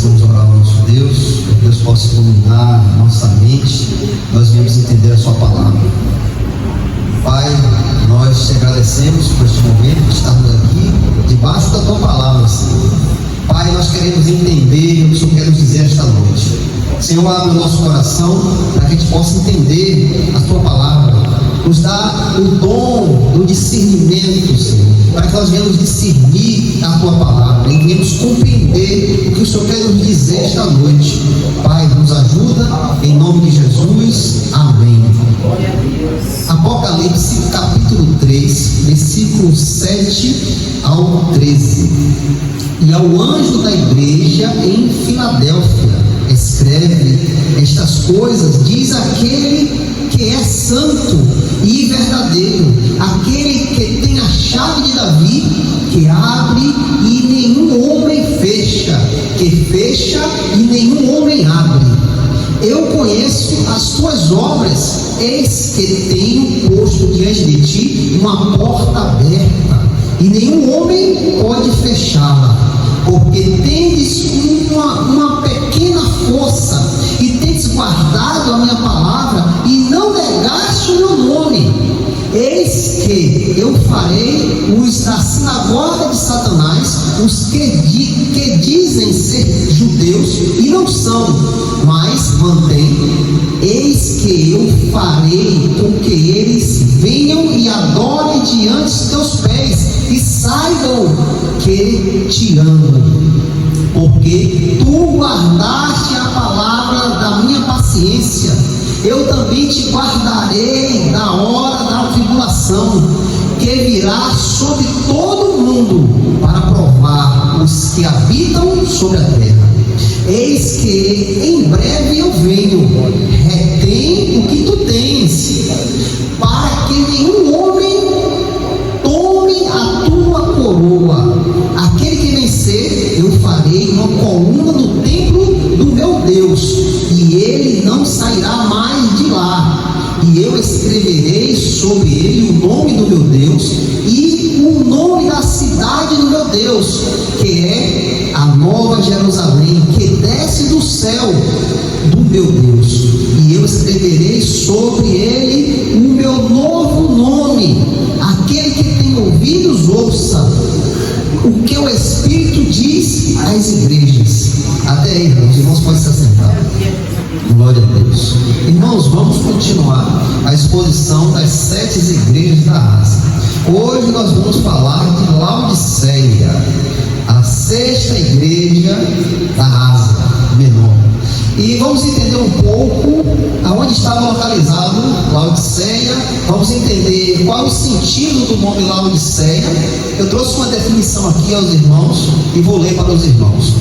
Vamos orar ao nosso Deus, para que Deus possa iluminar nossa mente, nós viemos entender a sua palavra. Pai, nós te agradecemos por este momento de estarmos aqui, debaixo da tua palavra, Senhor. Pai, nós queremos entender o que o Senhor quer nos dizer esta noite. Senhor, abre o nosso coração para que a gente possa entender a tua palavra. Nos dá o dom do discernimento, Senhor, para que nós venhamos discernir a tua palavra e venhamos compreender o que o Senhor quer nos dizer esta noite. Pai, nos ajuda, em nome de Jesus. Amém. Apocalipse capítulo 3, versículos 7 ao 13. E ao anjo da igreja em Filadélfia escreve estas coisas, diz aquele que é santo e verdadeiro, aquele que tem a chave de Davi, que abre e nenhum homem fecha, que fecha e nenhum homem abre. Eu conheço as tuas obras, eis que tenho posto diante de ti uma porta aberta, e nenhum homem pode fechá-la, porque tendes uma pequena força, e tendes guardado a minha palavra, e não negaste o meu nome. Eis que eu farei os da sinagoga de Satanás, os que dizem ser judeus e não são, mas mantêm. Eis que eu farei com que eles venham e adorem diante de teus pés, e saibam que te amo, porque tu guardaste a palavra da minha paciência. Eu também te guardarei na hora da tribulação, que virá sobre todo o mundo, para provar os que habitam sobre a terra. Eis que em breve eu venho, retém o que tu tens, para que nenhum homem tome a tua coroa. Aquele que vencer, eu farei uma coluna no templo do meu Deus, e ele não sairá mais de lá. E eu escreverei sobre ele o nome do meu Deus e o nome da cidade do meu Deus, que é a nova Jerusalém, que desce do céu do meu Deus. E eu escreverei sobre ele o meu novo nome. Aquele que tem ouvidos, ouça o que o Espírito diz às igrejas. Até aí, irmãos. Irmãos, podem se assentar. Glória a Deus. Irmãos, vamos continuar a exposição das 7 igrejas da Ásia. Hoje nós vamos falar de Laodiceia, a 6ª igreja da Ásia Menor. E vamos entender um pouco aonde estava localizado Laodiceia. Vamos entender qual é o sentido do nome Laodiceia. Eu trouxe uma definição aqui aos irmãos e vou ler para os irmãos.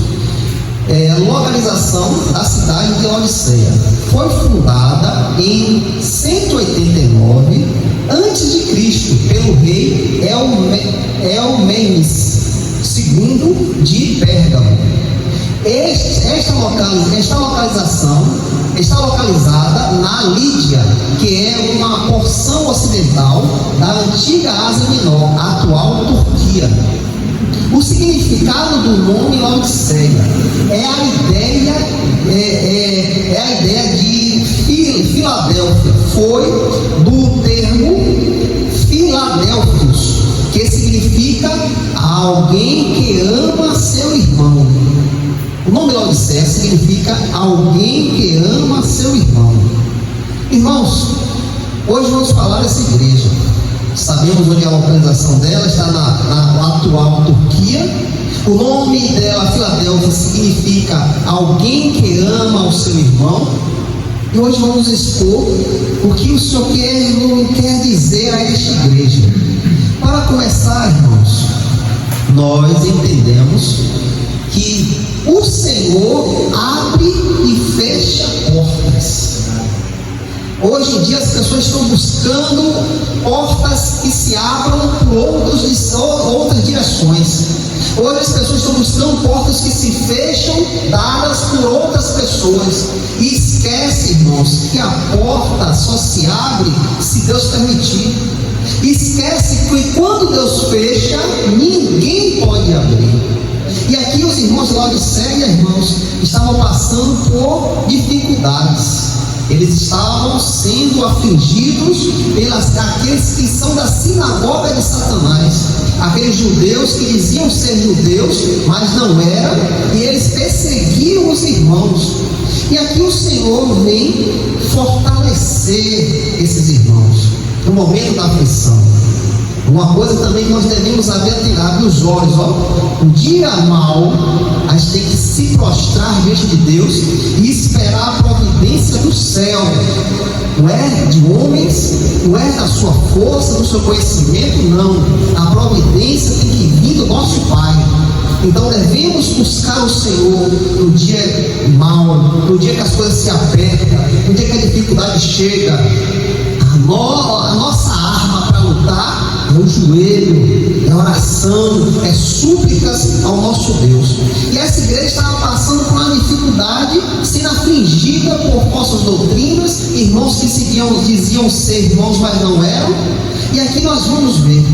Localização da cidade de Laodiceia. Foi fundada em 189 a.C. pelo rei Elmenes II de Pérgamo. Esta localização está localizada na Lídia, que é uma porção ocidental da antiga Ásia Menor, atual Turquia. O significado do nome Laodiceia é a ideia de Filadélfia. Foi do termo Filadélfios, que significa alguém que ama seu irmão. O nome Laodiceia significa alguém que ama seu irmão. Irmãos, hoje vamos falar dessa igreja. Sabemos onde é a localização dela, está na atual Turquia. O nome dela, Filadélfia, significa alguém que ama o seu irmão. E hoje vamos expor o que o Senhor quer dizer a esta igreja. Para começar, irmãos, nós entendemos que o Senhor abre e fecha portas. Hoje em dia as pessoas estão buscando portas que se abram por outras direções. Hoje as pessoas estão buscando portas que se fecham, dadas por outras pessoas. E esquece, irmãos, que a porta só se abre se Deus permitir. Esquece que quando Deus fecha, ninguém pode abrir. E aqui os irmãos de Laodiceia, irmãos, estavam passando por dificuldades. Eles estavam sendo afligidos pelas aqueles que são da sinagoga de Satanás, aqueles judeus que diziam ser judeus, mas não eram, e eles perseguiam os irmãos. E aqui o Senhor vem fortalecer esses irmãos no momento da aflição. Uma coisa também que nós devemos abrir os olhos, o dia mau, a gente tem que se prostrar diante de Deus e esperar a providência do céu. Não é de homens, não é da sua força, do seu conhecimento, não. A providência tem que vir do nosso Pai. Então devemos buscar o Senhor no dia mau, no dia que as coisas se apertam, no dia que a dificuldade chega. A nossa arma para lutar é o joelho, é oração, é súplicas ao nosso Deus. E essa igreja estava passando por uma dificuldade, sendo afligida por falsas doutrinas, irmãos que diziam ser irmãos, mas não eram. E aqui nós vamos ver,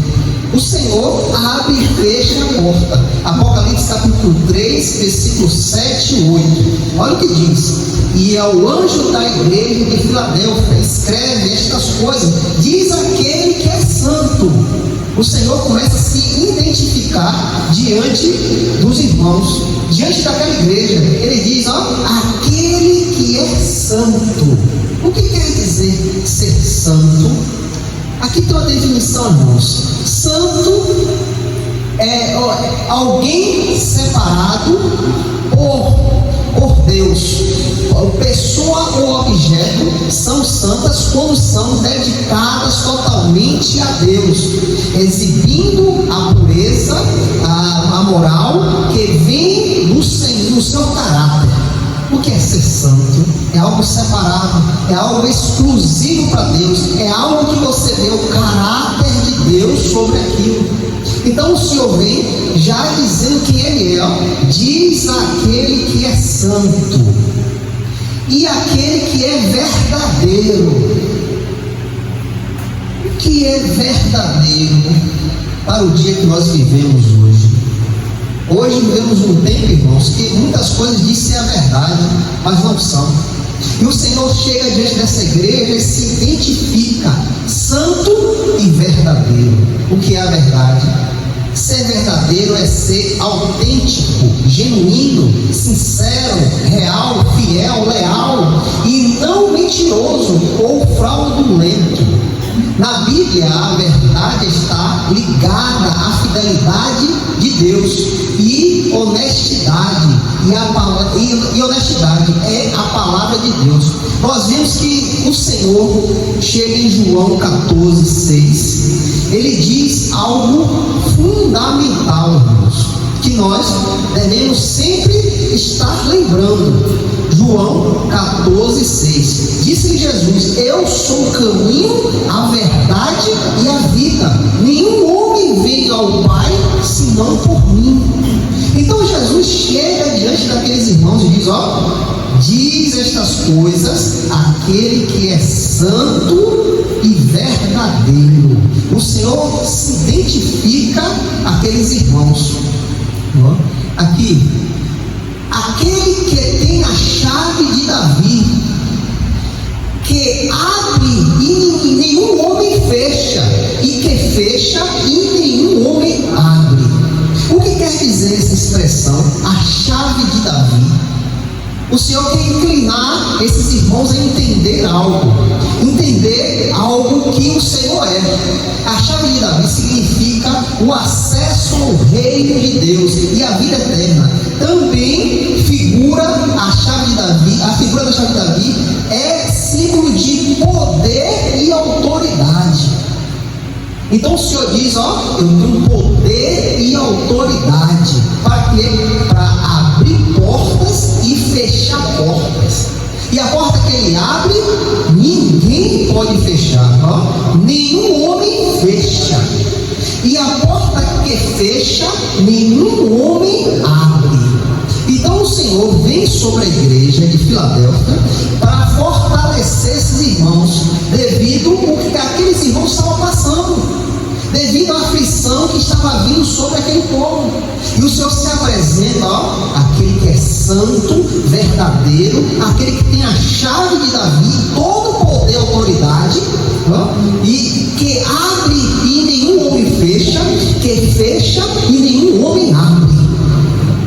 o Senhor abre e fecha a porta. Apocalipse capítulo 3, versículos 7 e 8. Olha o que diz: e ao anjo da igreja de Filadélfia escreve estas coisas, diz aquele que é santo. O Senhor começa a se identificar diante dos irmãos, diante daquela igreja. Ele diz, aquele que é santo. O que quer dizer ser santo? Aqui tem uma definição, irmãos. Santo é alguém separado por Deus. Pessoa ou objeto são santas quando são dedicadas totalmente a Deus, exibindo a pureza, a moral que vem do seu caráter. O que é ser santo? É algo separado, é algo exclusivo para Deus, é algo que você vê o caráter de Deus sobre aquilo. Então o Senhor vem já dizendo quem Ele é, diz aquele que é santo e aquele que é verdadeiro. O que é verdadeiro para o dia que nós vivemos hoje? Hoje vivemos um tempo, irmãos, que muitas coisas dizem a verdade, mas não são. E o Senhor chega diante dessa igreja e se identifica santo e verdadeiro. O que é a verdade? Ser verdadeiro é ser autêntico, genuíno, sincero, real, fiel, leal e não mentiroso ou fraudulento. Na Bíblia, a verdade está ligada à fidelidade de Deus e honestidade. E honestidade é a palavra de Deus. Nós vemos que o Senhor chega em João 14:6. Ele diz algo fundamental, irmãos, que nós devemos sempre estar lembrando. João 14:6. Disse Jesus: eu sou o caminho, a verdade e a vida. Nenhum homem vem ao Pai senão por mim. Então Jesus chega diante daqueles irmãos e diz: diz estas coisas aquele que é santo e verdadeiro. O Senhor se identifica àqueles irmãos. Aqui, aquele que tem a chave de Davi, que abre e nenhum homem fecha, e que fecha e nenhum homem abre. O que quer dizer essa expressão, a chave de Davi? O Senhor quer inclinar esses irmãos a entender algo que o Senhor é. A chave de Davi significa o acesso ao reino de Deus e a vida eterna. Também figura a chave de Davi, a figura da chave de Davi é símbolo de poder e autoridade. Então o Senhor diz, eu tenho poder e autoridade. Para quê? Para abrir portas e fechar portas. E a porta que Ele abre, ninguém pode fechar. Nenhum homem fecha. E a porta que fecha, nenhum homem abre. Então o Senhor vem sobre a igreja de Filadélfia para fortalecer esses irmãos, devido ao que aqueles irmãos estavam passando. devido à aflição que estava vindo sobre aquele povo. E o Senhor se apresenta, aquele que é santo, verdadeiro, aquele que tem a chave de Davi, todo o poder e autoridade, e que abre e nenhum homem fecha, que fecha e nenhum homem abre.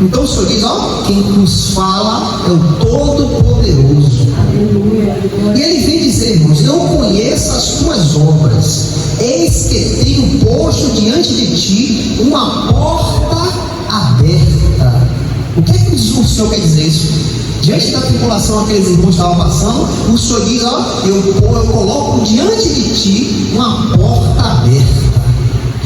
Então o Senhor diz, quem nos fala é o Todo-Poderoso. E Ele vem dizer, irmãos, eu conheço as tuas obras, eis que tenho posto diante de ti uma porta aberta. O que é que o Senhor quer dizer isso? Diante da tribulação que aqueles irmãos estavam passando, o Senhor diz, eu coloco diante de ti uma porta aberta.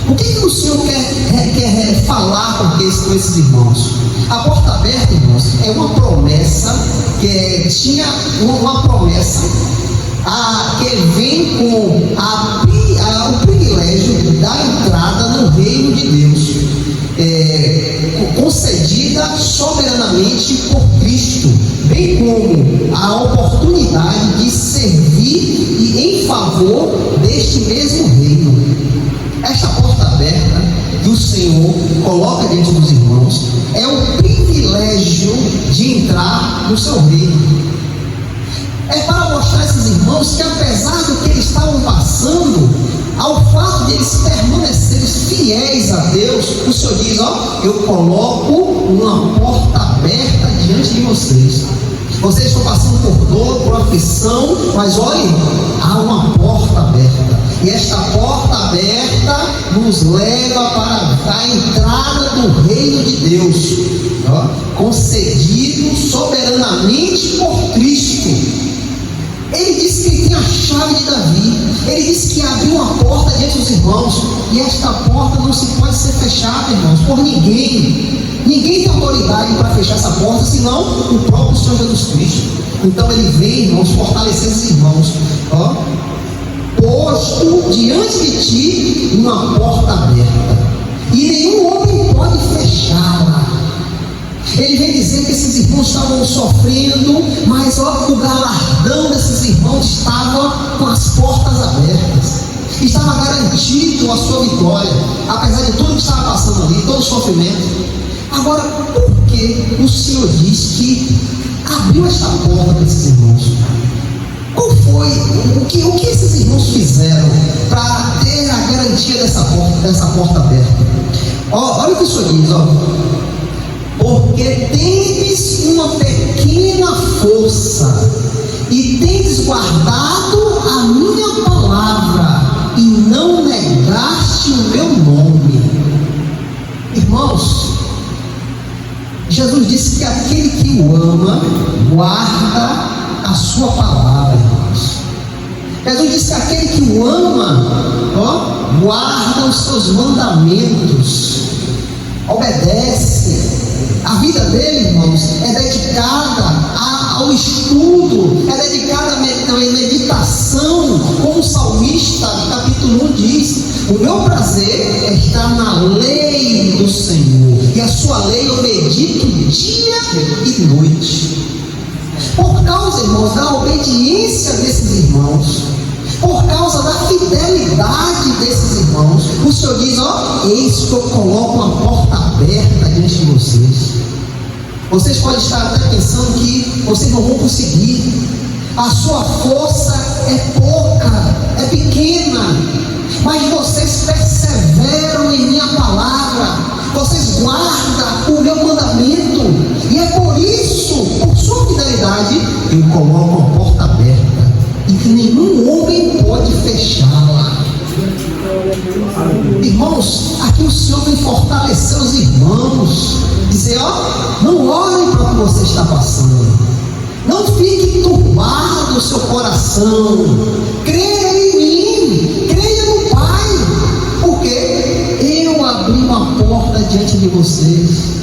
O que o Senhor quer falar com esses irmãos? A porta aberta, irmãos, é uma promessa que tinha uma promessa que vem com o privilégio da entrada no reino de Deus, concedida soberanamente por Cristo, bem como a oportunidade de servir em favor deste mesmo reino. Esta porta aberta que o Senhor coloca diante dos irmãos é o privilégio de entrar no seu reino. É para mostrar a esses irmãos que, apesar do que eles estavam passando, ao fato de eles permanecerem fiéis a Deus, o Senhor diz, eu coloco uma porta aberta diante de vocês. Vocês estão passando por dor, por aflição, mas olhem, há uma porta aberta. E esta porta aberta nos leva para a entrada do reino de Deus, concedido soberanamente por Cristo. Ele disse que ele tem a chave de Davi. Ele disse que abriu uma porta diante dos irmãos. E esta porta não se pode ser fechada, irmãos, por ninguém. Ninguém tem autoridade para fechar essa porta, senão o próprio Senhor Jesus Cristo. Então ele vem, irmãos, fortalecer os irmãos. Posto diante de ti uma porta aberta, e nenhum homem pode fechá-la. Ele vem dizer que esses irmãos estavam sofrendo, mas o galardão desses irmãos estava com as portas abertas. Estava garantido a sua vitória, apesar de tudo que estava passando ali, todo o sofrimento. Agora, por que o Senhor diz que abriu esta porta para esses irmãos? Qual foi? O que esses irmãos fizeram para ter a garantia dessa porta aberta? Olha o que o Senhor diz, porque tendes uma pequena força e tendes guardado a minha palavra e não negaste o meu nome. Irmãos, Jesus disse que aquele que o ama guarda a sua palavra, irmãos. Jesus disse que aquele que o ama, guarda os seus mandamentos, obedece. A vida dele, irmãos, é dedicada ao estudo, é dedicada à meditação, como o salmista, capítulo 1 diz: o meu prazer é estar na lei do Senhor, e a sua lei eu medito dia e noite. Por causa, irmãos, da obediência desses irmãos, por causa da fidelidade desses irmãos, o Senhor diz: eis que eu coloco uma porta aberta diante de vocês. Vocês podem estar até pensando que vocês não vão conseguir, a sua força é pouca, é pequena, mas vocês perseveram em minha palavra, vocês guardam o meu mandamento, e é por isso, por sua fidelidade, eu coloco uma porta aberta, e que nenhum homem pode fechá-la. Irmãos, aqui o Senhor vem fortalecer os irmãos, dizer: não olhe para o que você está passando, não fique turbado o seu coração, creia em mim, creia no Pai, porque eu abri uma porta diante de vocês.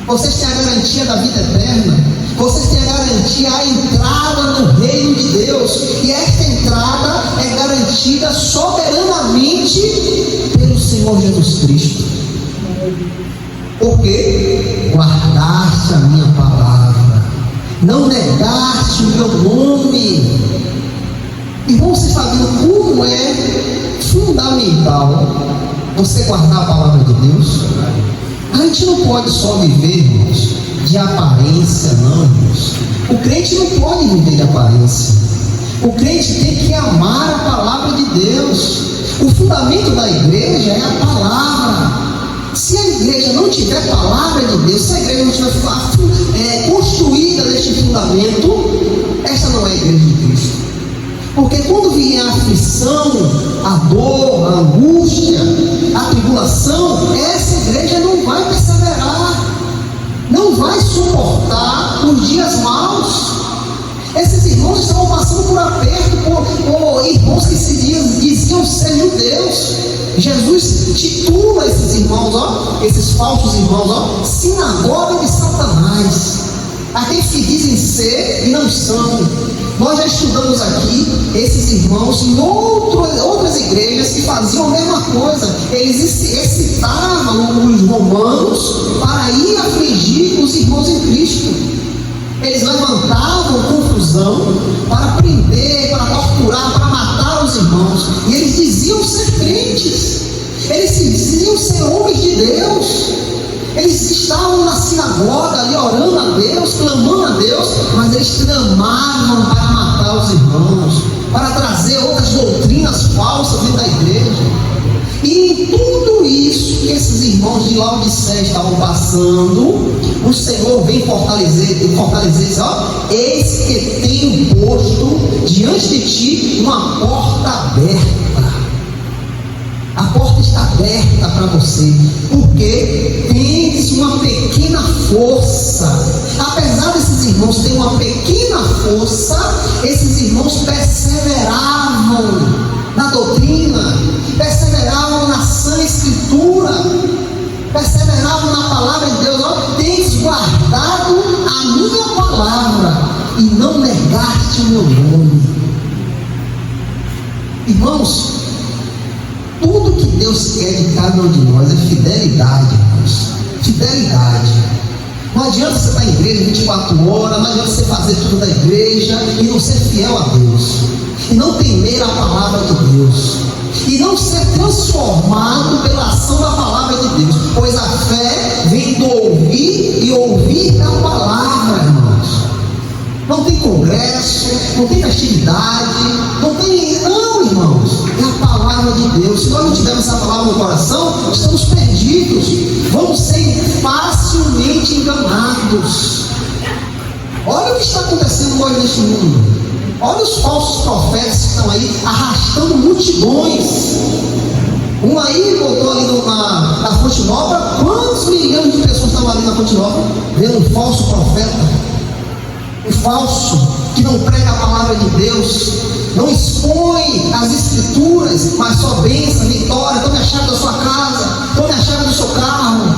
Vocês têm a garantia da vida eterna, vocês têm a garantia, a entrada no reino de Deus, e esta entrada é garantida soberanamente pelo Senhor Jesus Cristo, porque guardaste a minha palavra, não negaste o meu nome. Irmão, você está vendo como é fundamental você guardar a palavra de Deus? A gente não pode só viver, irmãos, de aparência, não, irmãos. O crente não pode viver de aparência. O crente tem que amar a palavra de Deus. O fundamento da igreja é a palavra. Se a igreja não tiver palavra de Deus, se a igreja não estiver construída neste fundamento, essa não é a igreja de Cristo. Porque quando vier a aflição, a dor, a angústia, a tribulação, essa igreja não vai perseverar, não vai suportar os dias maus. Esses irmãos estavam passando por aperto, por irmãos que se diziam ser judeus. Jesus titula esses irmãos, esses falsos irmãos, sinagoga de Satanás. Aqueles que dizem ser e não são. Nós já estudamos aqui esses irmãos em outras igrejas que faziam a mesma coisa. Eles excitavam os romanos para ir afligir os irmãos em Cristo. Eles levantavam confusão para prender, para torturar, para matar os irmãos. E eles diziam ser crentes. Eles diziam ser homens de Deus. Eles estavam na sinagoga ali orando a Deus, clamando a Deus, mas eles tramavam para matar os irmãos, para trazer outras doutrinas falsas dentro da igreja. E em tudo isso que esses irmãos de Laodiceia estavam passando, o Senhor vem fortalecer, eis que tenho posto diante de ti uma porta aberta. A porta está aberta para você, porque tens uma pequena força. Apesar desses irmãos terem uma pequena força, esses irmãos perseveravam na doutrina, perseveravam na sã escritura, perseveravam na palavra de Deus. Tens guardado a minha palavra e não negaste o meu nome. Irmãos, tudo que Deus quer de cada um de nós é fidelidade, irmãos. Fidelidade. Não adianta você estar em igreja 24 horas, não adianta você fazer tudo da igreja e não ser fiel a Deus, e não temer a palavra de Deus, e não ser transformado pela ação da palavra de Deus, pois a fé vem do ouvir e ouvir da palavra, irmãos. Não tem congresso, não tem festividade, não, irmãos, é a palavra de Deus. Se nós não tivermos essa palavra no coração, estamos perdidos, vamos ser facilmente enganados. Olha o que está acontecendo hoje neste mundo. Olha os falsos profetas que estão aí arrastando multidões. Um aí voltou ali na Fonte Nova. Quantos milhões de pessoas estavam ali na Fonte Nova vendo um falso profeta? Um falso que não prega a palavra de Deus, não expõe as escrituras, mas só bênção, vitória. Tome a chave da sua casa, tome a chave do seu carro.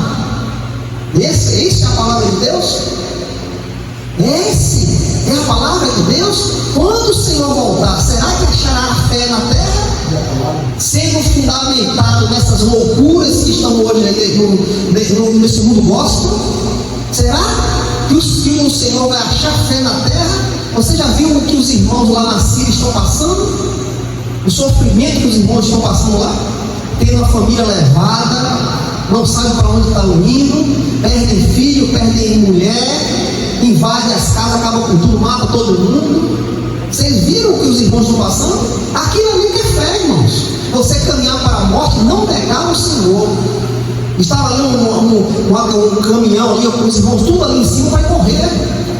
Esse é a palavra de Deus? Esse é a palavra de Deus? Quando o Senhor voltar, será que achará a fé na terra? Sendo fundamentado nessas loucuras que estão hoje aí nesse mundo gospel? Será que o Senhor vai achar fé na terra? Você já viu o que os irmãos lá na Síria estão passando? O sofrimento que os irmãos estão passando lá? Tendo a família levada, não sabem para onde estão indo, perdem filho, perdem mulher, invadem as casas, acabam com tudo, matam todo mundo. Vocês viram o que os irmãos estão passando? Aquilo ali que é fé, irmãos. Você caminhar para a morte, não negar o Senhor. Estava ali um caminhão ali, com os irmãos tudo ali em cima para correr,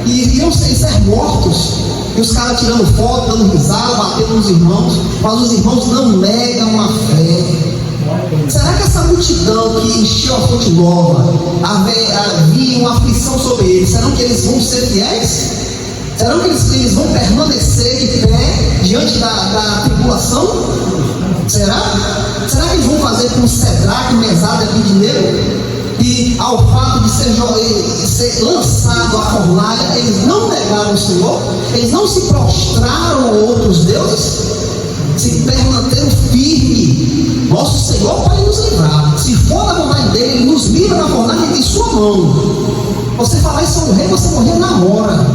e iriam ser mortos. E os caras tirando foto, dando risada, batendo nos irmãos, mas os irmãos não negam a fé. Será que essa multidão que encheu a Fonte Nova, havia uma aflição sobre eles, será que eles vão ser fiéis? Será que eles vão permanecer de pé diante da tribulação? Será? Será que eles vão fazer como Cedraque, Mesaque e Abednego? E ao fato de ser lançado à fornalha, eles não negaram o Senhor? Eles não se prostraram a outros deuses? Se permaneceram firmes. Nosso Senhor pode nos livrar. Se for da vontade dele, ele nos livra da fornalha em sua mão. Você falar isso ao rei, você morrer na hora.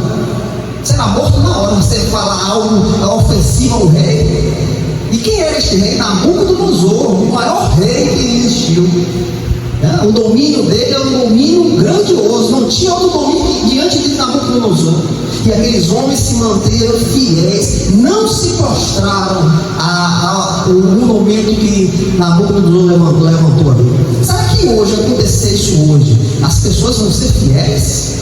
será morto na hora você falar algo ofensivo ao rei. E quem era este rei? Nabucodonosor, o maior rei que existiu. O domínio dele era um domínio grandioso, não tinha outro domínio diante de Nabucodonosor. E aqueles homens se manteram fiéis, não se prostraram no momento que Nabucodonosor levantou ali. Será que hoje acontecer isso hoje, as pessoas vão ser fiéis?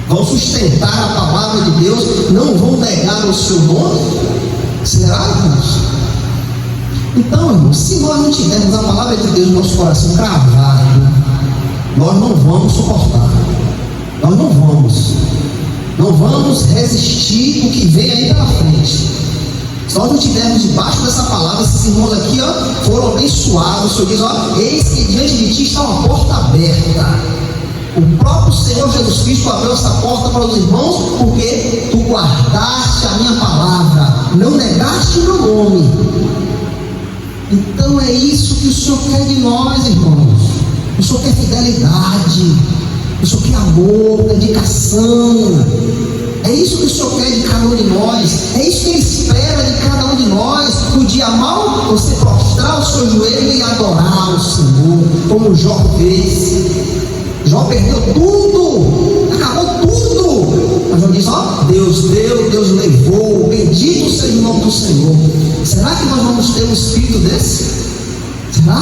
Vão sustentar a palavra de Deus? Não vão negar o seu nome? Será, irmãos? Então, irmãos, se nós não tivermos a palavra de Deus no nosso coração cravado, nós não vamos suportar. Nós não vamos resistir o que vem aí pela frente. Se nós não tivermos debaixo dessa palavra, esses irmãos aqui foram abençoados. O Senhor diz, eis que diante de ti está uma porta aberta. O próprio Senhor Jesus Cristo abriu essa porta para os irmãos, porque tu guardaste a minha palavra, não negaste o meu nome. Então é isso que o Senhor quer de nós, irmãos. O Senhor quer fidelidade, o Senhor quer amor, dedicação. É isso que o Senhor quer de cada um de nós. É isso que Ele espera de cada um de nós. No dia mau, você prostrar o seu joelho e adorar o Senhor, como Jó fez. Jó perdeu tudo, acabou tudo. Mas Jó diz, Deus deu, Deus levou, bendito seja o nome do Senhor. Será que nós vamos ter um espírito desse? Será?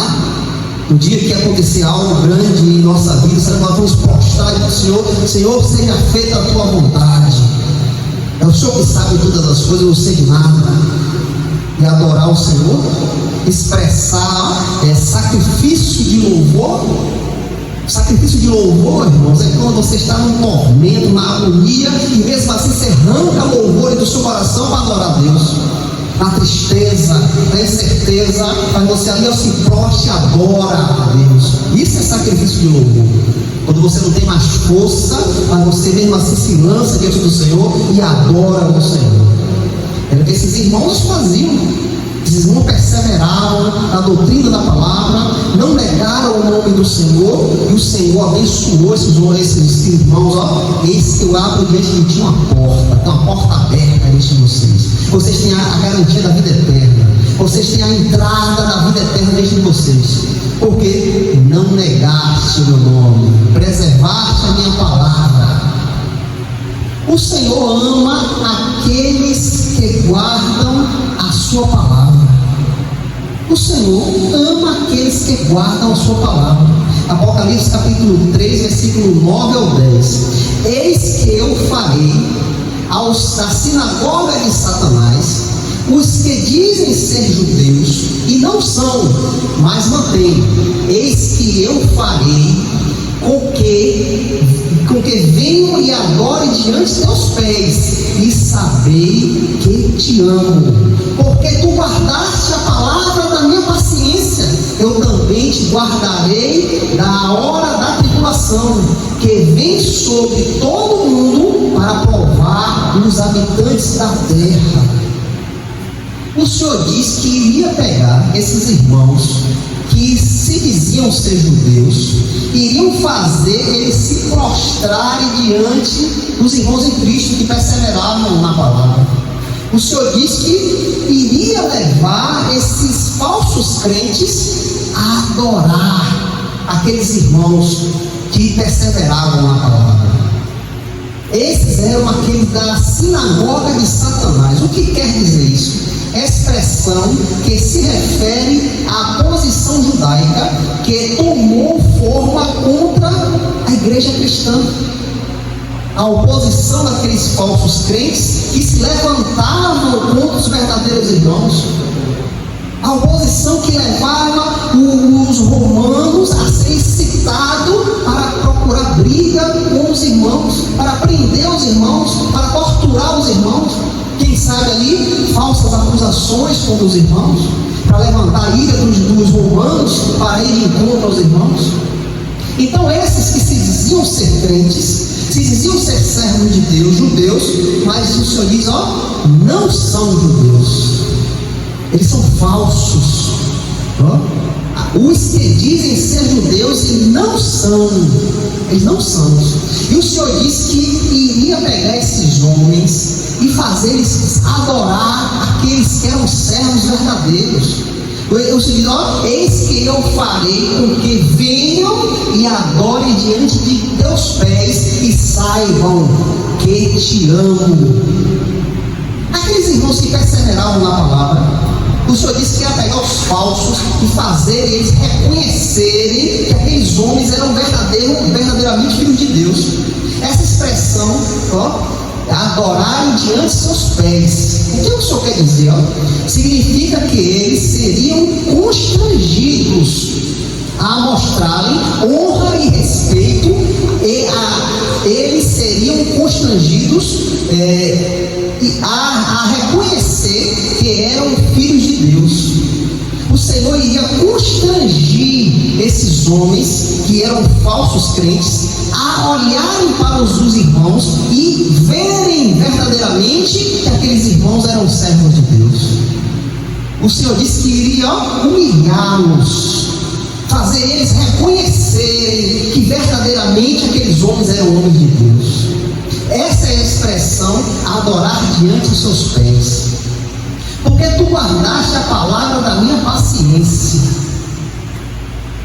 No dia que acontecer algo grande em nossa vida, será que nós vamos prostrar para o Senhor? Senhor, seja feita a tua vontade. É o Senhor que sabe todas as coisas, eu não sei de nada. E adorar o Senhor, expressar sacrifício de louvor. Sacrifício de louvor, irmãos, é quando você está num tormento, na agonia, e mesmo assim você arranca louvor do seu coração para adorar a Deus. Na tristeza, na incerteza, mas você ali se prostra e adora a Deus. Isso é sacrifício de louvor. Quando você não tem mais força, mas você mesmo assim se lança diante do Senhor e adora o Senhor. Era o que esses irmãos faziam. Esses irmãos perseveraram na doutrina da palavra, não negaram o nome do Senhor, e o Senhor abençoou esses irmãos. Eis que eu abro diante de ti uma porta, tem uma porta aberta diante de vocês. Vocês têm a garantia da vida eterna, vocês têm a entrada da vida eterna diante de vocês, porque não negaste o meu nome, preservaste a minha palavra. O Senhor ama aqueles que guardam a sua palavra. O Senhor ama aqueles que guardam a sua palavra. Apocalipse capítulo 3, versículo 9 ao 10. Eis que eu farei da sinagoga de Satanás os que dizem ser judeus e não são, mas mantêm. Eis que eu farei com que venham e adorem diante de teus pés, e sabei que te amo, porque tu guardaste a palavra da minha paciência. Eu também te guardarei da hora da tribulação, que vem sobre todo o mundo para provar os habitantes da terra. O Senhor disse que iria pegar esses irmãos que se diziam ser judeus, iriam fazer eles se prostrarem diante dos irmãos em Cristo que perseveravam na palavra. O Senhor disse que iria levar esses falsos crentes a adorar aqueles irmãos que perseveravam na palavra. Esses eram aqueles da sinagoga de Satanás. O que quer dizer isso? Expressão que se refere à posição judaica que tomou forma contra a igreja cristã. A oposição daqueles falsos crentes que se levantavam contra os verdadeiros irmãos. A oposição que levava os romanos a ser excitados para procurar briga com os irmãos, para prender os irmãos, para torturar os irmãos. Quem sabe ali, falsas acusações contra os irmãos, para levantar a ira dos romanos, para ir de encontro aos irmãos. Então esses que se diziam ser crentes, se diziam ser servos de Deus, judeus, mas o Senhor diz, não são judeus, eles são falsos. Os que dizem ser judeus e não são, eles não são. E o Senhor disse que iria pegar esses homens e fazer eles adorar aqueles que eram servos verdadeiros. O Senhor diz: ó, eis que eu farei com que venham e adorem diante de teus pés e saibam que te amo. Aqueles irmãos que perseveravam na palavra, o Senhor disse que ia pegar os falsos e fazer eles reconhecerem que aqueles homens eram verdadeiramente filhos de Deus. Essa expressão, ó, adorarem diante de seus pés, o que o Senhor quer dizer? Ó? Significa que eles seriam constrangidos a mostrarem honra e respeito, e eles seriam constrangidos a reconhecer que eram filhos de Deus. O Senhor iria constrangir esses homens que eram falsos crentes a olharem para os irmãos e verem verdadeiramente que aqueles irmãos eram servos de Deus. O Senhor disse que iria humilhá-los, fazer eles reconhecerem que verdadeiramente aqueles homens eram homens de Deus. Essa é a expressão adorar diante dos seus pés. Porque tu guardaste a palavra da minha paciência.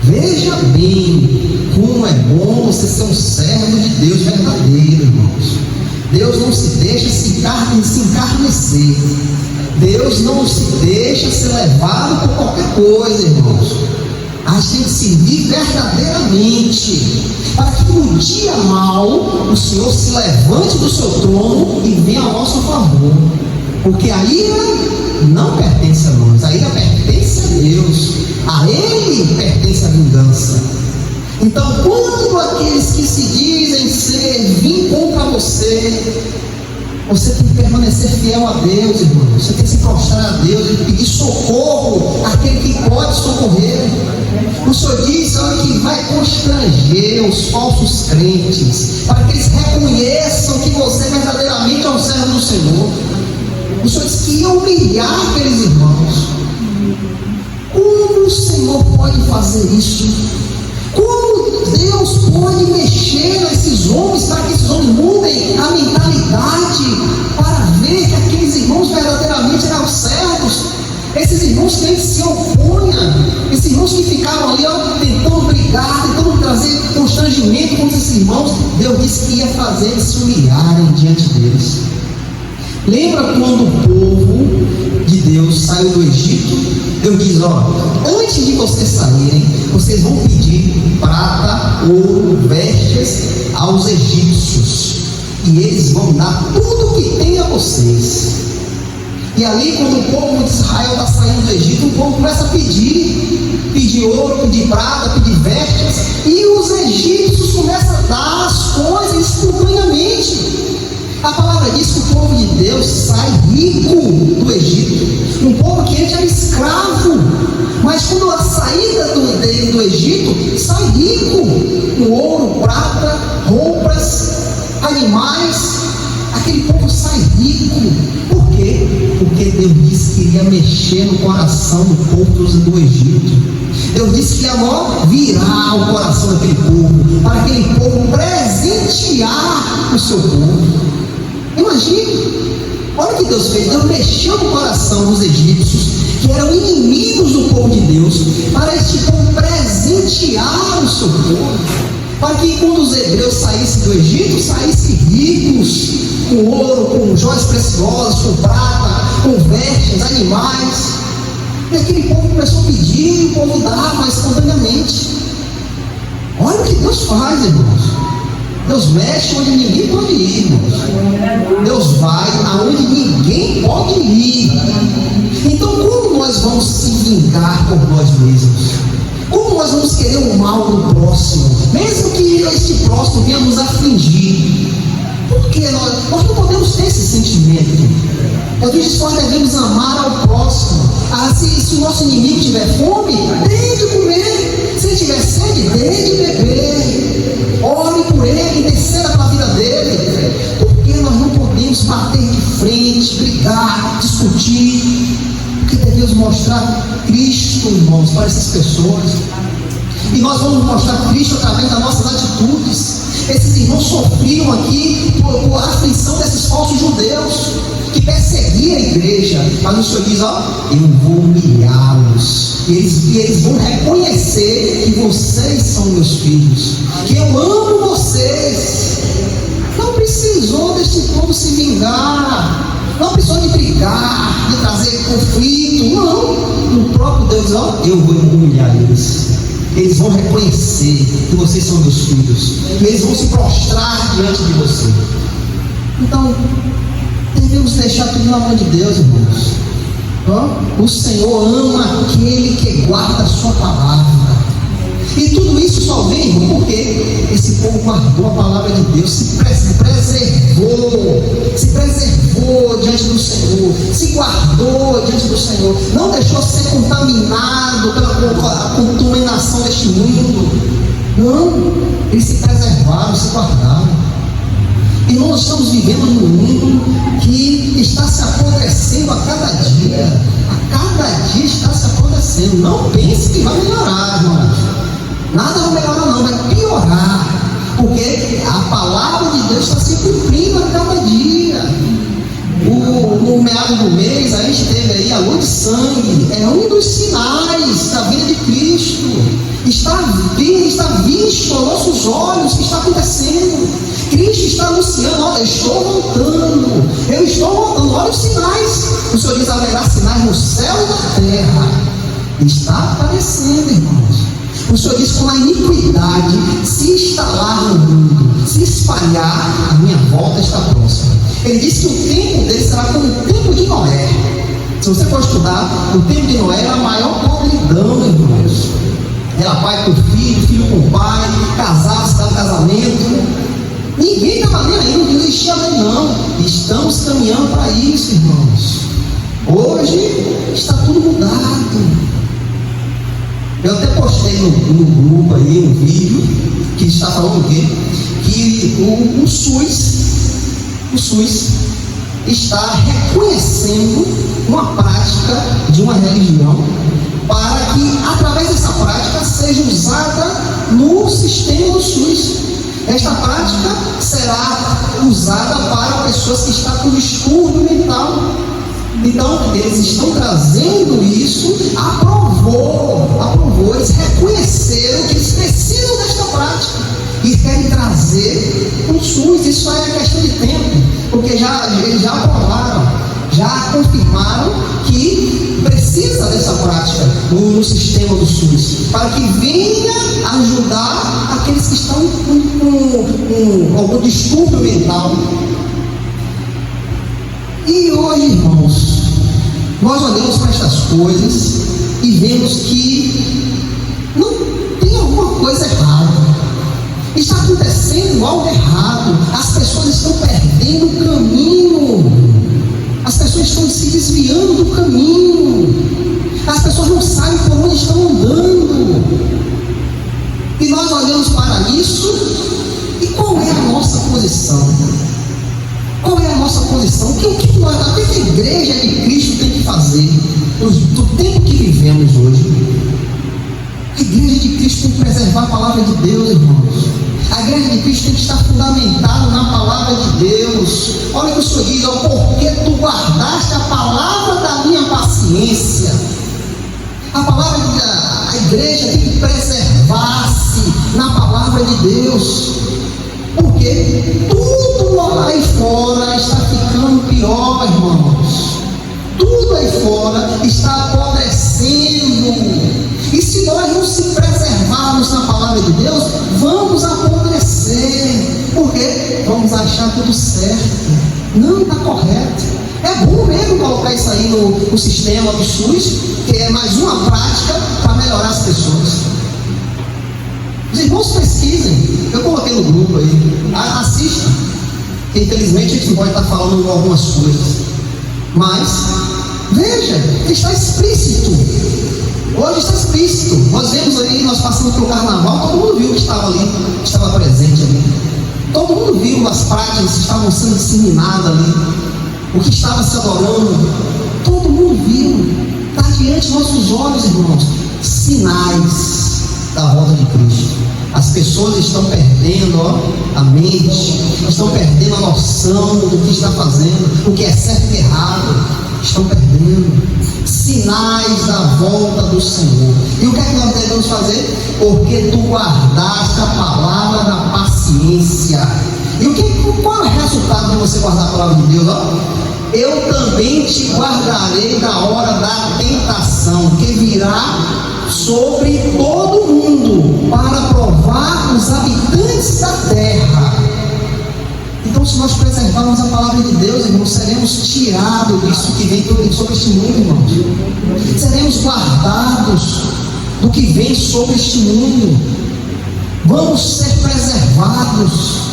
Veja bem como é bom você ser um servo de Deus verdadeiro, irmãos. Deus não se deixa se encarnecer. Deus não se deixa ser levado por qualquer coisa, irmãos. A gente servir verdadeiramente, para que no dia mau o Senhor se levante do seu trono e venha a nosso favor. Porque a ira não pertence a nós, a ira pertence a Deus, a Ele pertence a vingança. Então, quando aqueles que se dizem vir contra você, você tem que permanecer fiel a Deus, irmão. Você tem que se prostrar a Deus e pedir socorro àquele que pode socorrer. O Senhor diz, olha, que vai constranger os falsos crentes, para que eles reconheçam que você verdadeiramente é um servo do Senhor. O Senhor diz que ia humilhar aqueles irmãos. Como o Senhor pode fazer isso? Como Deus pode mexer nesses homens para que esses homens mudem a mentalidade, para ver que aqueles irmãos verdadeiramente eram servos? Esses irmãos que se opunham, esses irmãos que ficaram ali, ó, tentando brigar, tentando trazer constrangimento contra esses irmãos, Deus disse que ia fazer eles se humilharem diante deles. Lembra quando o povo de Deus saiu do Egito? Deus diz: ó, antes de vocês saírem, vocês vão pedir prata, ouro, vestes aos egípcios, e eles vão dar tudo o que tem a vocês. E ali, quando o povo de Israel está saindo do Egito, o povo começa a pedir ouro, pedir prata, pedir vestes, e os egípcios começam a dar as coisas espontaneamente. A palavra diz que o povo de Deus sai rico do Egito. Um povo que antes era escravo, mas quando a saída do Egito, sai rico com ouro, prata, roupas, animais. Aquele povo sai rico. Por quê? Porque Deus disse que iria mexer no coração do povo do Egito. Deus disse que ia virar o coração daquele povo, para aquele povo presentear o seu povo. Imagine, olha o que Deus fez. Deus mexeu no coração dos egípcios, que eram inimigos do povo de Deus, para este povo presentear o seu povo, para que quando os hebreus saíssem do Egito, saíssem ricos, com ouro, com joias preciosas, com prata, com vestes, animais. E aquele povo começou a pedir, e o povo dava espontaneamente. Olha o que Deus faz, irmãos. Deus mexe onde ninguém pode ir, irmãos. Deus vai aonde ninguém pode ir. Então, como nós vamos se vingar por nós mesmos? Como nós vamos querer o mal do próximo, mesmo que este próximo venha nos afligir? Porque nós não podemos ter esse sentimento. Eu disse que nós devemos amar ao próximo. Se o nosso inimigo tiver fome, dê de comer. Se ele tiver sede, dê de beber. Ore por ele, interceda pela vida dele. Porque nós não podemos bater de frente, brigar, discutir. Porque devemos mostrar Cristo, irmãos, para essas pessoas. E nós vamos mostrar Cristo através das nossas atitudes. viram aqui por aflição desses falsos judeus que perseguiam a igreja. Mas o Senhor diz: ó, eu vou humilhá-los, e eles vão reconhecer que vocês são meus filhos, que eu amo vocês. Não precisou desse povo se vingar, não precisou de brigar, de trazer conflito. Não, o próprio Deus diz: ó, eu vou humilhar eles. Eles vão reconhecer que vocês são meus filhos, e eles vão se prostrar diante de você. Então, devemos deixar tudo na mão de Deus, irmãos. O Senhor ama aquele que guarda a sua palavra. E tudo isso só vem, irmão, porque esse povo guardou a palavra de Deus, se preservou diante do Senhor, se guardou diante do Senhor, não deixou ser contaminado pela contaminação deste mundo. Não, eles se preservaram, se guardaram. E nós estamos vivendo num mundo que está se apodrecendo a cada dia. A cada dia está se apodrecendo. Não pense que vai melhorar, irmãos. Nada vai melhorar, não, vai piorar. Porque a palavra de Deus está se cumprindo a cada dia. No meado do mês, a gente teve aí a lua de sangue. É um dos sinais da vinda de Cristo. Está visto aos nossos olhos o que está acontecendo. Cristo está anunciando: olha, eu estou voltando. Eu estou voltando. Olha os sinais. O Senhor diz: haverá sinais no céu e na terra. Está aparecendo, irmãos. O Senhor diz: quando a iniquidade se instalar no mundo, se espalhar, a minha volta está próxima. Ele diz que o tempo dele será como o tempo de Noé. Se você for estudar, o tempo de Noé era a maior podridão, irmãos. Era pai com filho, filho com pai, casado, se dava casamento. Ninguém estava nem aí, não existia lei, não. Estamos caminhando para isso, irmãos. Hoje está tudo mudado. Eu até postei no grupo aí um vídeo que está falando o quê? Que o SUS está reconhecendo uma prática de uma religião para que, através dessa prática, seja usada no sistema do SUS. Esta prática será usada para pessoas que estão com distúrbio mental. Então, eles estão trazendo isso, aprovou, eles reconheceram que eles precisam desta prática e querem trazer o SUS. Isso é questão de tempo, porque eles já aprovaram, já confirmaram que precisa dessa prática no sistema do SUS, para que venha ajudar aqueles que estão com algum distúrbio mental. E hoje, irmãos, nós olhamos para estas coisas e vemos que não tem alguma coisa errada. Está acontecendo algo errado. As pessoas estão perdendo o caminho. As pessoas estão se desviando do caminho. As pessoas não sabem por onde estão andando. E nós olhamos para isso, e qual é a nossa posição? Qual é a nossa posição? O que a igreja de Cristo tem que fazer do tempo que vivemos hoje? A igreja de Cristo tem que preservar a palavra de Deus, irmãos. A igreja de Cristo tem que estar fundamentada na palavra de Deus. Olha o que o Senhor diz: porque tu guardaste a palavra da minha paciência. A igreja tem que preservar-se na palavra de Deus. Porque tudo lá aí fora está ficando pior, irmãos. Tudo aí fora está apodrecendo. E se nós não se preservarmos na palavra de Deus, vamos apodrecer. Porque vamos achar tudo certo. Não está correto. É bom mesmo colocar isso aí no sistema do SUS, que é mais uma prática para melhorar as pessoas. Os irmãos pesquisem. Eu coloquei no grupo aí. Assistam. Infelizmente a gente não pode estar falando algumas coisas. Mas, veja, está explícito. Hoje está explícito. Nós vemos aí, nós passamos pelo carnaval, todo mundo viu que estava ali, que estava presente ali. Todo mundo viu as práticas que estavam sendo disseminadas ali. O que estava se adorando. Todo mundo viu. Está diante dos nossos olhos, irmãos. Sinais da volta de Cristo. As pessoas estão perdendo a mente, estão perdendo a noção do que está fazendo, o que é certo e errado, estão perdendo. Sinais da volta do Senhor. E o que é que nós devemos fazer? Porque tu guardaste a palavra da paciência. E qual é o resultado de você guardar a palavra de Deus? Eu também te guardarei da hora da tentação, que virá sobre todo mundo, para provar os habitantes da terra. Então, se nós preservarmos a palavra de Deus, irmãos, seremos tirados disso que vem sobre este mundo, irmãos. Seremos guardados do que vem sobre este mundo. Vamos ser preservados.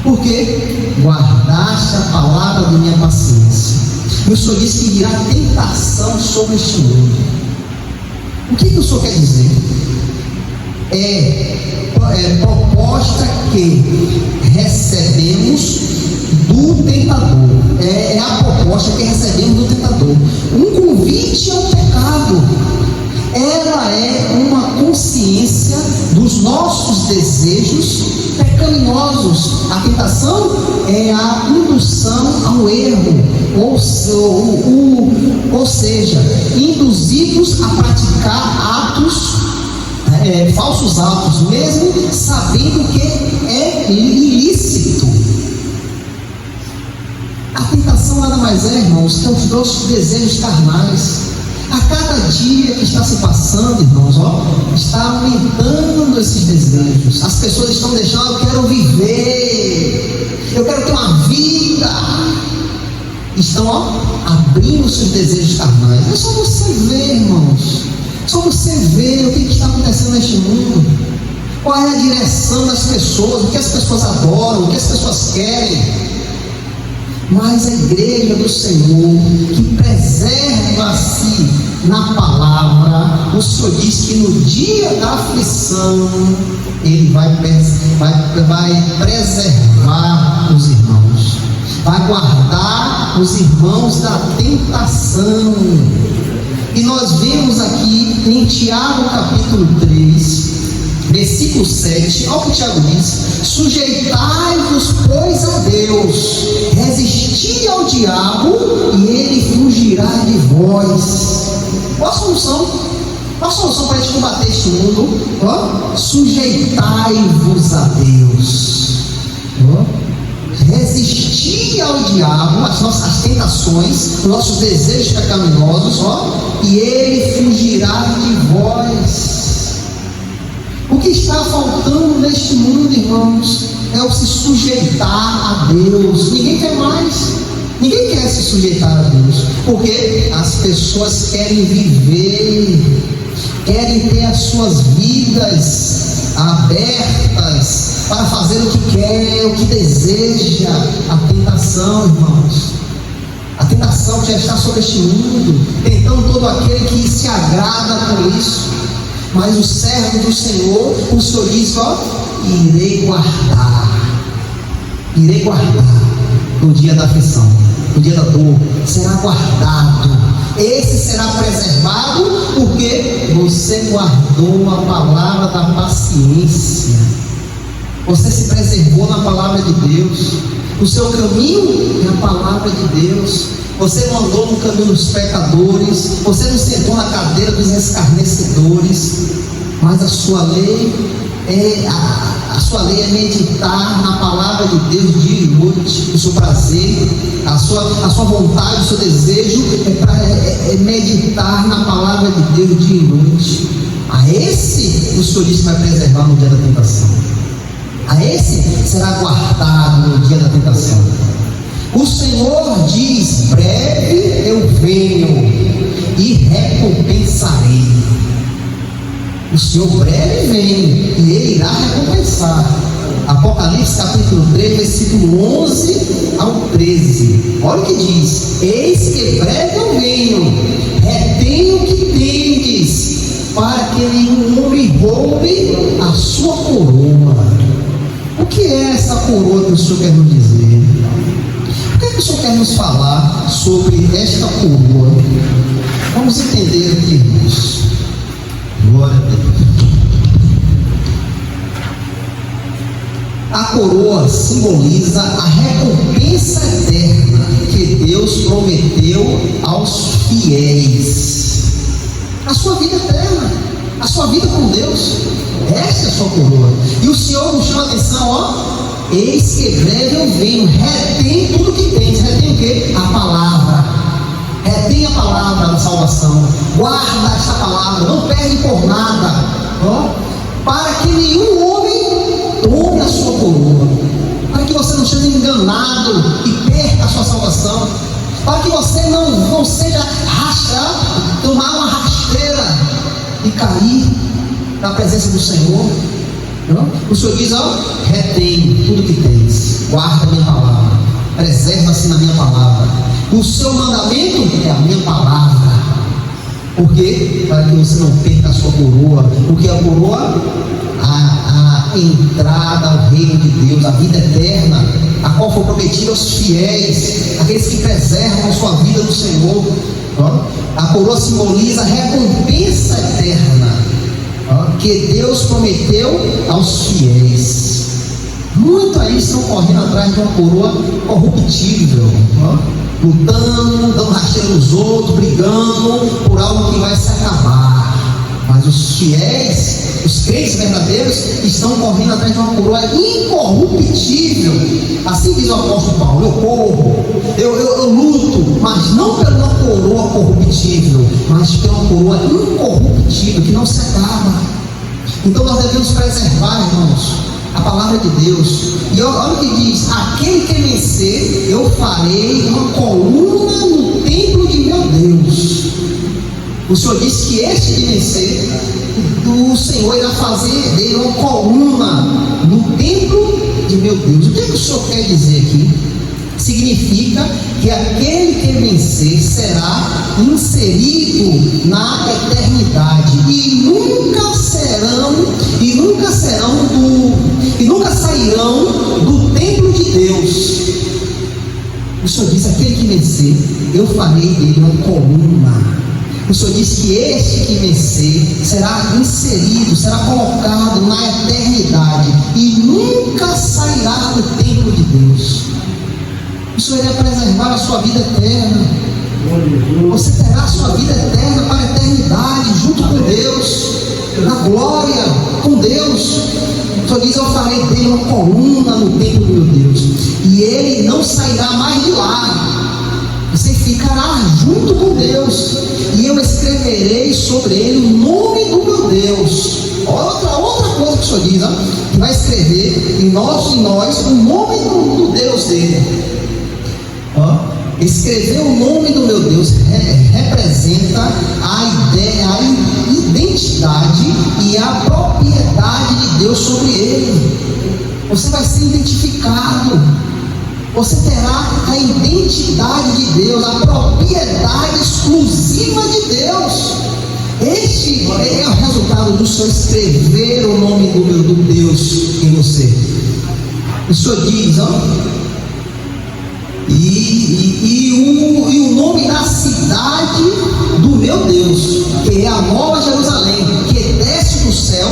Porque guardaste a palavra de minha paciência. E o Senhor disse que virá tentação sobre este mundo. O que o Senhor quer dizer? É proposta que recebemos do tentador. É a proposta que recebemos do tentador. Um convite ao pecado. Ela é uma consciência dos nossos desejos pecaminosos. A tentação é a indução ao erro, ou seja, induzidos a praticar falsos atos, mesmo sabendo que é ilícito. A tentação nada mais é, irmãos, que os nossos desejos carnais. A cada dia que está se passando, irmãos, está aumentando esses desejos. As pessoas estão deixando: eu quero viver, eu quero ter uma vida. Estão abrindo seus desejos carnais. É só você ver, irmãos. Só você ver o que está acontecendo neste mundo. Qual é a direção das pessoas, o que as pessoas adoram, o que as pessoas querem. Mas a igreja do Senhor, que preserva-se na palavra, o Senhor diz que no dia da aflição Ele vai preservar os irmãos, vai guardar os irmãos da tentação. E nós vemos aqui em Tiago capítulo 3, versículo 7, olha o que Tiago diz: sujeitai-vos, pois, a Deus, resisti ao diabo e ele fugirá de vós. Qual a solução? Qual a solução para a gente combater este mundo? Sujeitai-vos a Deus. Resistir ao diabo, as nossas tentações, os nossos desejos pecaminosos, e ele fugirá de vós. O que está faltando neste mundo, irmãos, é o se sujeitar a Deus. Ninguém quer mais. Ninguém quer se sujeitar a Deus, porque as pessoas querem viver, querem ter as suas vidas abertas para fazer o que quer, o que deseja. A tentação, irmãos, a tentação que já está sobre este mundo, tentando todo aquele que se agrada com isso. Mas o servo do Senhor, o Senhor diz: irei guardar no dia da aflição, no dia da dor, será guardado. Esse será preservado porque você guardou a palavra da paciência. Você se preservou na palavra de Deus. O seu caminho é a palavra de Deus. Você não andou no caminho dos pecadores, você não sentou na cadeira dos escarnecedores, mas a sua lei é meditar na palavra de Deus dia e noite. O seu prazer, a sua vontade, o seu desejo é meditar na palavra de Deus dia e noite. A esse o Senhor disse vai preservar no dia da tentação. A esse será guardado no dia da tentação. O Senhor diz: breve eu venho e recompensarei. O Senhor breve vem e Ele irá recompensar. Apocalipse capítulo 3, versículo 11 ao 13. Olha o que diz: eis que breve eu venho, retenho o que tendes, para que nenhum homem roube a sua coroa. O que é essa coroa que o Senhor quer nos dizer? O que o Senhor quer nos falar sobre esta coroa? Vamos entender aqui, irmãos. Glória a Deus. A coroa simboliza a recompensa eterna que Deus prometeu aos fiéis. A sua vida eterna, a sua vida com Deus, esta é a sua coroa. E o Senhor nos chama a atenção, eis que breve eu venho, retém tudo que tens. Retém o quê? A palavra. Retém a palavra da salvação. Guarda esta palavra, não perde por nada, para que nenhum homem tome a sua coroa, para que você não seja enganado e perca a sua salvação, para que você não seja tomar uma rasteira e cair na presença do Senhor. O Senhor diz, retém tudo que tens, guarda a minha palavra, preserva-se na minha palavra. O seu mandamento é a minha palavra. Por quê? Para que você não perca a sua coroa. Porque a coroa, a entrada ao reino de Deus, a vida eterna, a qual foi prometida aos fiéis, aqueles que preservam a sua vida no Senhor. A coroa simboliza a recompensa eterna que Deus prometeu aos fiéis. Muitos aí estão correndo atrás de uma coroa corruptível, lutando, dando rasteira nos outros, brigando por algo que vai se acabar. Mas os fiéis, os crentes verdadeiros, estão correndo atrás de uma coroa incorruptível. Assim diz o apóstolo Paulo: eu corro, eu luto, mas não pela uma coroa corruptível, mas pela uma coroa incorruptível, que não se acaba. Então nós devemos preservar, irmãos, a palavra de Deus. E olha o que diz: aquele que vencer, eu farei uma coluna no templo de meu Deus. O Senhor disse que este que vencer, o Senhor irá fazer dele uma coluna no templo de meu Deus. O que o Senhor quer dizer aqui? Significa que aquele que vencer será inserido na eternidade e nunca sairão do templo de Deus. O Senhor diz: aquele que vencer, eu farei dele uma coluna. O Senhor diz que este que vencer será inserido, será colocado na eternidade e nunca sairá do templo de Deus. O Senhor irá preservar a sua vida eterna. Você terá a sua vida eterna para a eternidade, junto com Deus, na glória com Deus. O Senhor diz: eu farei dele uma coluna no templo do meu Deus, e ele não sairá mais de lá. Você ficará junto com Deus, e eu escreverei sobre ele o nome do meu Deus. Outra coisa que o Senhor diz, que vai escrever em nós o nome do Deus dele. Escrever o nome do meu Deus representa a ideia, a identidade e a propriedade de Deus sobre ele. Você vai ser identificado. Você terá a identidade de Deus, a propriedade exclusiva de Deus. Este é o resultado do Senhor escrever o nome do meu Deus em você. O Senhor diz, e o nome da cidade do meu Deus, que é a Nova Jerusalém, que desce do céu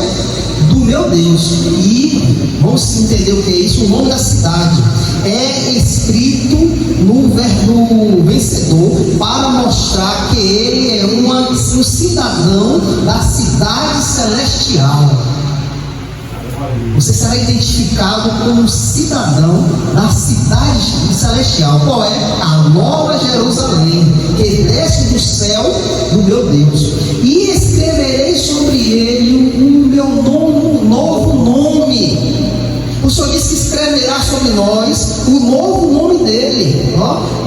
do meu Deus. E vamos entender o que é isso. O nome da cidade é escrito no vencedor, para mostrar que ele é um cidadão da cidade celestial. Você será identificado como cidadão da cidade celestial. Qual é? A Nova Jerusalém, que desce do céu do meu Deus. E escreverei sobre ele o meu novo nome. O Senhor disse que escreverá sobre nós o novo nome dele.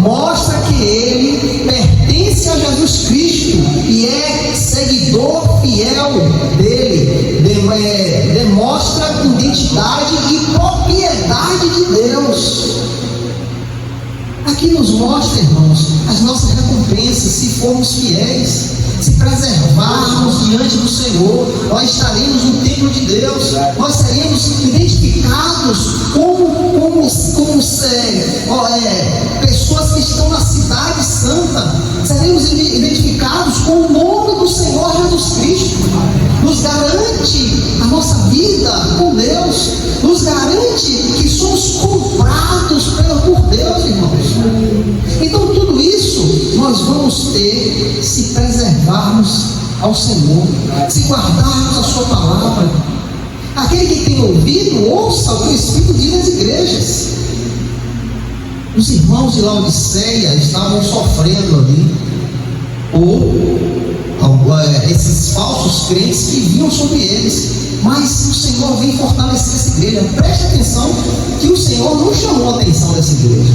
Mostra que ele pertence a Jesus Cristo e é seguidor fiel dele. Demonstra identidade e propriedade de Deus. Aqui nos mostra, irmãos, as nossas recompensas se formos fiéis, se preservarmos diante do Senhor. Nós estaremos no templo de Deus, nós seremos identificados como pessoas que estão na cidade santa. Seremos identificados com o nome do Senhor Jesus Cristo. Nos garante a nossa vida com Deus, nos garante nós vamos ter se preservarmos ao Senhor, se guardarmos a sua palavra. Aquele que tem ouvido, ouça o que o Espírito diz às igrejas. Os irmãos de Laodiceia estavam sofrendo ali, ou esses falsos crentes que vinham sobre eles, mas o Senhor vem fortalecer essa igreja. Preste atenção que o Senhor não chamou a atenção dessa igreja.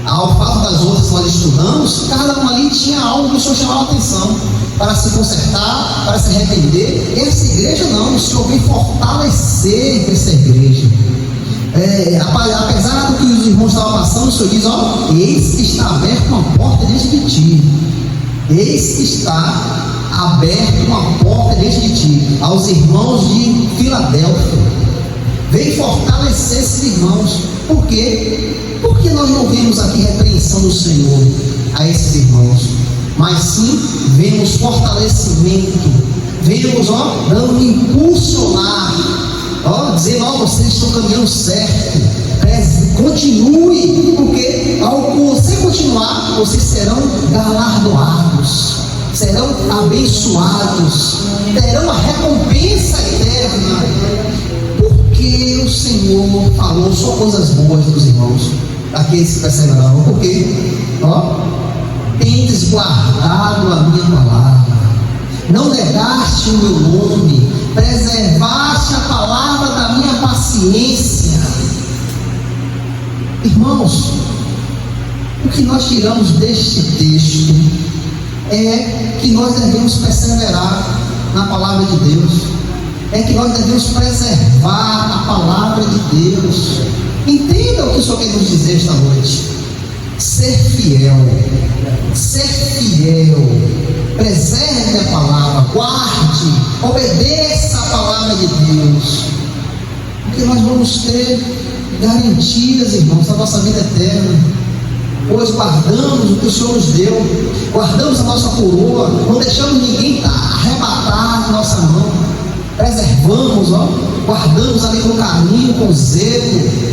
Ao fato das outras que nós estudamos, cada uma ali tinha algo que o Senhor chamava a atenção para se consertar, para se arrepender. Essa igreja não, o Senhor vem fortalecer essa igreja. Apesar do que os irmãos estavam passando, o Senhor diz: eis que está aberta uma porta diante de ti. Eis que está aberta uma porta diante de ti. Aos irmãos de Filadélfia, vem fortalecer esses irmãos. Por quê? Porque nós não vemos aqui repreensão do Senhor a esses irmãos, mas sim vemos fortalecimento, vemos dando impulsionar, dizendo: vocês estão caminhando certo, continue, porque ao você continuar, vocês serão galardoados, serão abençoados, terão a recompensa eterna, porque o Senhor falou só coisas boas dos irmãos, daqueles que perseveraram. Porque tendes guardado a minha palavra, não negaste o meu nome, preservaste a palavra da minha paciência. Irmãos, o que nós tiramos deste texto é que nós devemos perseverar na palavra de Deus, é que nós devemos preservar a palavra de Deus. Entenda o que o Senhor quer nos dizer esta noite: ser fiel, preserve a palavra, guarde, obedeça a palavra de Deus, porque nós vamos ter garantias, irmãos, da nossa vida eterna, pois guardamos o que o Senhor nos deu, guardamos a nossa coroa, não deixamos ninguém arrebatar a nossa mão, preservamos, guardamos ali com carinho, com zelo,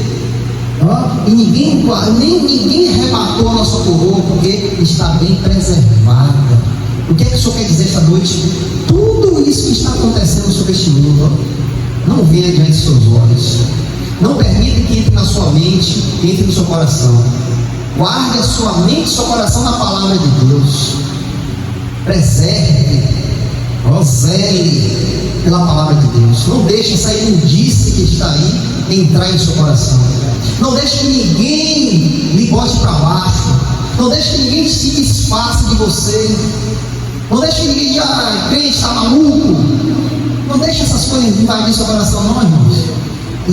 e ninguém arrebatou a nossa coroa, porque está bem preservada. O que é que o Senhor quer dizer esta noite? Tudo isso que está acontecendo sobre este mundo, não venha diante dos seus olhos. Não permita que entre na sua mente, que entre no seu coração. Guarde a sua mente e seu coração na palavra de Deus. Preserve, zele pela palavra de Deus. Não deixe essa imundície que está aí entrar em seu coração. Não deixe que ninguém lhe bote para baixo. Não deixe que ninguém se desfaça de você. Não deixe que ninguém diga: crente, está maluco. Não deixe essas coisas invadir seu coração, não, irmãos.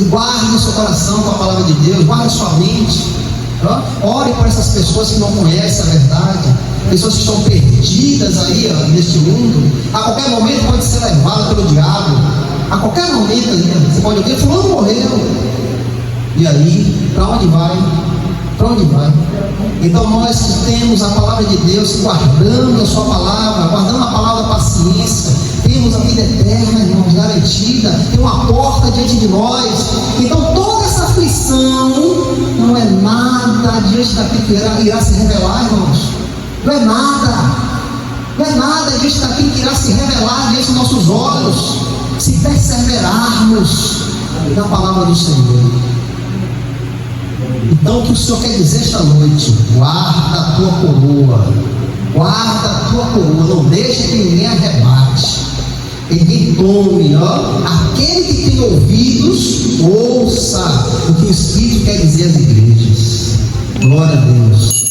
Guarde o seu coração com a palavra de Deus, guarde a sua mente. Ore por essas pessoas que não conhecem a verdade, pessoas que estão perdidas aí neste mundo. A qualquer momento pode ser levado pelo diabo. A qualquer momento você pode ouvir: fulano morreu. E aí, para onde vai? Para onde vai? Então nós temos a palavra de Deus, guardando a sua palavra, guardando a palavra da paciência, temos a vida eterna, irmãos, garantida, tem uma porta diante de nós. Então toda essa aflição não é nada diante daquilo que irá se revelar, irmãos. Não é nada diante daquilo que irá se revelar diante dos nossos olhos, se perseverarmos na palavra do Senhor. Então o que o Senhor quer dizer esta noite? Guarda a tua coroa, não deixe que ninguém arrebate, ninguém tome. Aquele que tem ouvidos, ouça o que o Espírito quer dizer às igrejas. Glória a Deus.